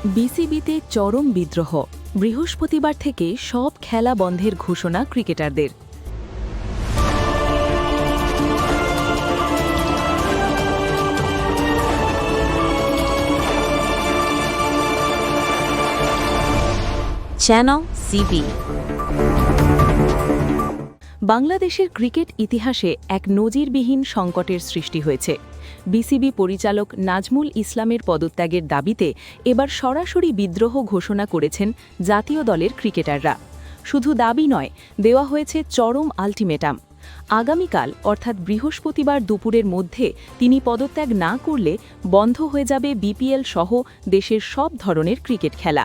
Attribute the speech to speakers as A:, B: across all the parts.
A: বিসিবিতে চরম বিদ্রোহ। বৃহস্পতিবার থেকে সব খেলা বন্ধের ঘোষণা ক্রিকেটারদের।
B: Channel CB.
A: বাংলাদেশের ক্রিকেট ইতিহাসে এক নজিরবিহীন সংকটের সৃষ্টি হয়েছে। বিসিবি পরিচালক নাজমুল ইসলামের পদত্যাগের দাবিতে এবার সরাসরি বিদ্রোহ ঘোষণা করেছেন জাতীয় দলের ক্রিকেটাররা। শুধু দাবি নয়, দেওয়া হয়েছে চরম আল্টিমেটাম। আগামীকাল অর্থাৎ বৃহস্পতিবার দুপুরের মধ্যে তিনি পদত্যাগ না করলে বন্ধ হয়ে যাবে বিপিএল সহ দেশের সব ধরনের ক্রিকেট খেলা।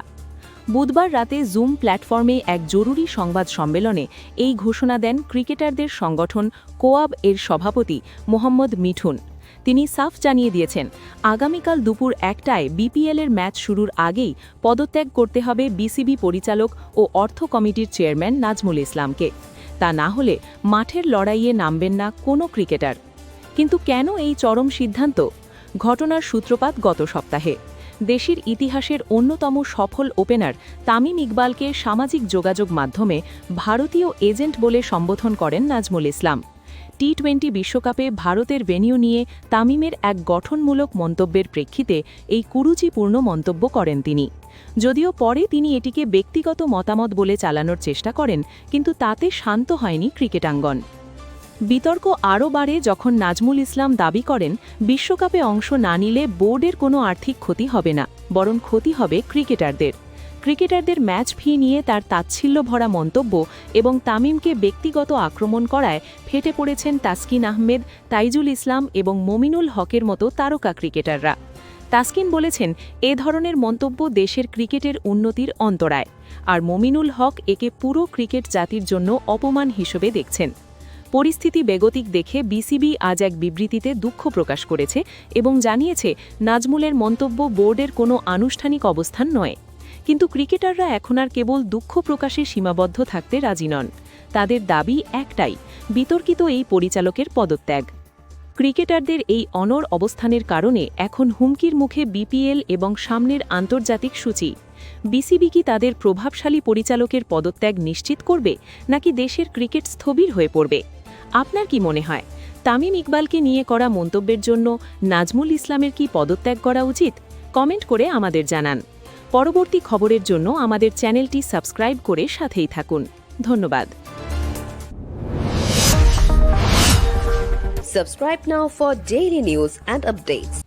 A: বুধবার রাতে জুম প্ল্যাটফর্মে এক জরুরি সংবাদ সম্মেলনে এই ঘোষণা দেন ক্রিকেটারদের সংগঠন কোয়াব এর সভাপতি মোহাম্মদ মিঠুন। তিনি সাফ জানিয়ে দিয়েছেন, আগামীকাল দুপুর ১টায় বিপিএলের ম্যাচ শুরুর আগেই পদত্যাগ করতে হবে বিসিবি পরিচালক ও অর্থ কমিটির চেয়ারম্যান নাজমুল ইসলামকে। তা না হলে মাঠের লড়াইয়ে নামবেন না কোনো ক্রিকেটার। কিন্তু কেন এই চরম সিদ্ধান্ত? ঘটনার সূত্রপাত গত সপ্তাহে। দেশের ইতিহাসের অন্যতম সফল ওপেনার তামিম ইকবালকে সামাজিক যোগাযোগ মাধ্যমে ভারতীয় এজেন্ট বলে সম্বোধন করেন নাজমুল ইসলাম। টি-20 বিশ্বকাপে ভারতের ভেন্যু নিয়ে তামিমের এক গঠনমূলক মন্তব্যের প্রেক্ষিতে এই কুরুচিপূর্ণ মন্তব্য করেন তিনি। যদিও পরে তিনি এটিকে ব্যক্তিগত মতামত বলে চালানোর চেষ্টা করেন, কিন্তু তাতে শান্ত হয়নি ক্রিকেটাঙ্গন। বিতর্ক আরও বাড়ে যখন নাজমুল ইসলাম দাবি করেন, বিশ্বকাপে অংশ না নিলে বোর্ডের কোনো আর্থিক ক্ষতি হবে না, বরং ক্ষতি হবে ক্রিকেটারদের ম্যাচ ফি নিয়ে তার তাচ্ছিল্য ভরা মন্তব্য এবং তামিমকে ব্যক্তিগত আক্রমণ করায় ফেটে পড়েছেন তাসকিন আহমেদ, তাইজুল ইসলাম এবং মমিনুল হকের মতো তারকা ক্রিকেটাররা। তাসকিন বলেছেন, এ ধরনের মন্তব্য দেশের ক্রিকেটের উন্নতির অন্তরায়, আর মমিনুল হক একে পুরো ক্রিকেট জাতির জন্য অপমান হিসেবে দেখছেন। পরিস্থিতি বেগতিক দেখে বিসিবি আজ এক বিবৃতিতে দুঃখ প্রকাশ করেছে এবং জানিয়েছে, নাজমুলের মন্তব্য বোর্ডের কোনো আনুষ্ঠানিক অবস্থান নয়। কিন্তু ক্রিকেটাররা এখন আর কেবল দুঃখ প্রকাশে সীমাবদ্ধ থাকতে রাজি নন। তাদের দাবি একটাই, বিতর্কিত এই পরিচালকের পদত্যাগ। ক্রিকেটারদের এই অনড় অবস্থানের কারণে এখন হুমকির মুখে বিপিএল এবং সামনের আন্তর্জাতিক সূচি। বিসিবি কি তাদের প্রভাবশালী পরিচালকের পদত্যাগ নিশ্চিত করবে, নাকি দেশের ক্রিকেট স্থবির হয়ে পড়বে? আপনার কি মনে হয়, তামিম ইকবালকে নিয়ে করা মন্তব্যের জন্য নাজমুল ইসলামের কি পদত্যাগ করা উচিত? কমেন্ট করে আমাদের জানান। পরবর্তী খবরের জন্য আমাদের চ্যানেলটি সাবস্ক্রাইব করে সাথেই থাকুন। ধন্যবাদ।
C: Subscribe now for daily news and updates.